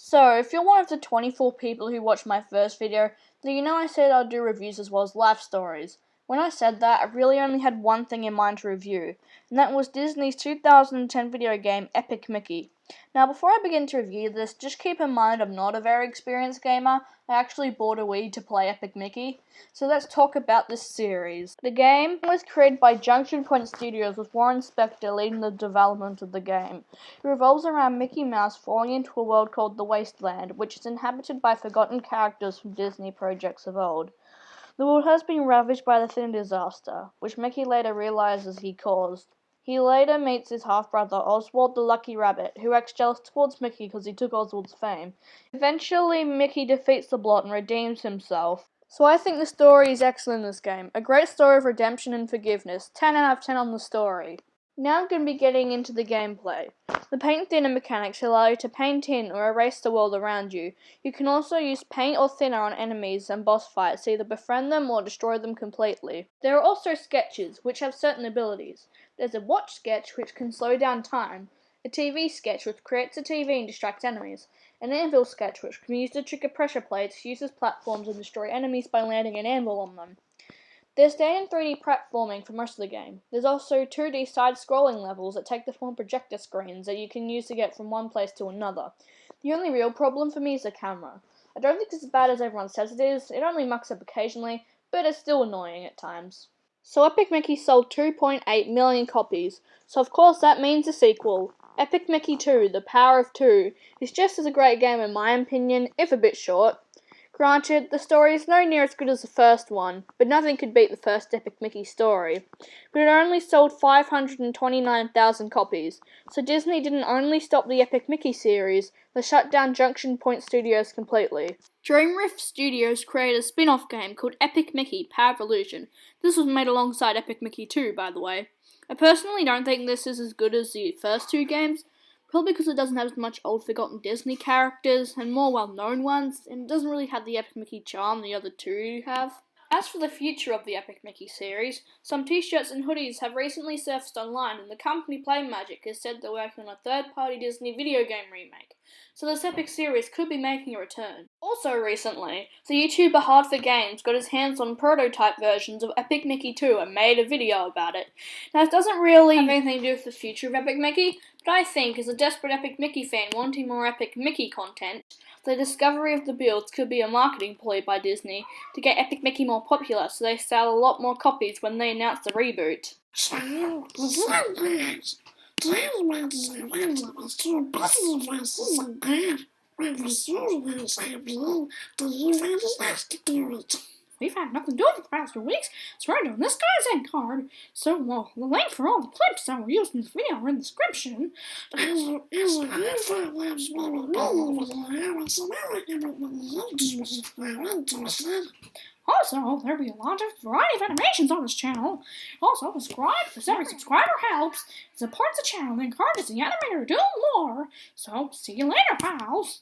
So, if you're one of the 24 people who watched my first video, then you know I said I'd do reviews as well as life stories. When I said that, I really only had one thing in mind to review, and that was Disney's 2010 video game, Epic Mickey. Now, before I begin to review this, just keep in mind I'm not a very experienced gamer. I actually bought a Wii to play Epic Mickey. So let's talk about this series. The game was created by Junction Point Studios with Warren Spector leading the development of the game. It revolves around Mickey Mouse falling into a world called the Wasteland, which is inhabited by forgotten characters from Disney projects of old. The world has been ravaged by the Thin Disaster, which Mickey later realizes he caused. He later meets his half-brother Oswald the Lucky Rabbit, who acts jealous towards Mickey because he took Oswald's fame. Eventually, Mickey defeats the Blot and redeems himself. So I think the story is excellent in this game. A great story of redemption and forgiveness. 10 out of 10 on the story. Now I'm going to be getting into the gameplay. The paint thinner mechanics allow you to paint in or erase the world around you. You can also use paint or thinner on enemies and boss fights to either befriend them or destroy them completely. There are also sketches, which have certain abilities. There's a watch sketch, which can slow down time, a TV sketch, which creates a TV and distracts enemies, an anvil sketch, which can be used to trigger pressure plates, uses platforms and destroy enemies by landing an anvil on them. There's standard 3D platforming for most of the game. There's also 2D side-scrolling levels that take the form of projector screens that you can use to get from one place to another. The only real problem for me is the camera. I don't think it's as bad as everyone says it is. It only mucks up occasionally, but it's still annoying at times. So Epic Mickey sold 2.8 million copies, so of course that means a sequel. Epic Mickey 2, The Power of Two, is just as a great game in my opinion, if a bit short. Granted, the story is no near as good as the first one, but nothing could beat the first Epic Mickey story. But it only sold 529,000 copies, so Disney didn't only stop the Epic Mickey series, they shut down Junction Point Studios completely. Dreamriff Studios created a spin-off game called Epic Mickey Power of Illusion. This was made alongside Epic Mickey 2, by the way. I personally don't think this is as good as the first two games, probably because it doesn't have as much old forgotten Disney characters and more well-known ones, and it doesn't really have the Epic Mickey charm the other two have. As for the future of the Epic Mickey series, some t-shirts and hoodies have recently surfaced online, and the company Playmagic has said they're working on a third-party Disney video game remake, so this epic series could be making a return. Also recently, the YouTuber Hard for Games got his hands on prototype versions of Epic Mickey 2 and made a video about it. Now, it doesn't really have anything to do with the future of Epic Mickey, but I think, as a desperate Epic Mickey fan wanting more Epic Mickey content, the discovery of the builds could be a marketing ploy by Disney to get Epic Mickey more popular so they sell a lot more copies when they announce the reboot. We've had nothing to do with the past few weeks, so we're doing this guy's end card. So, the link for all the clips that were used in this video are in the description. Also, there'll be a lot of variety of animations on this channel. Also, subscribe, because every subscriber helps. It supports the channel and encourages the animator to do more. So, see you later, pals.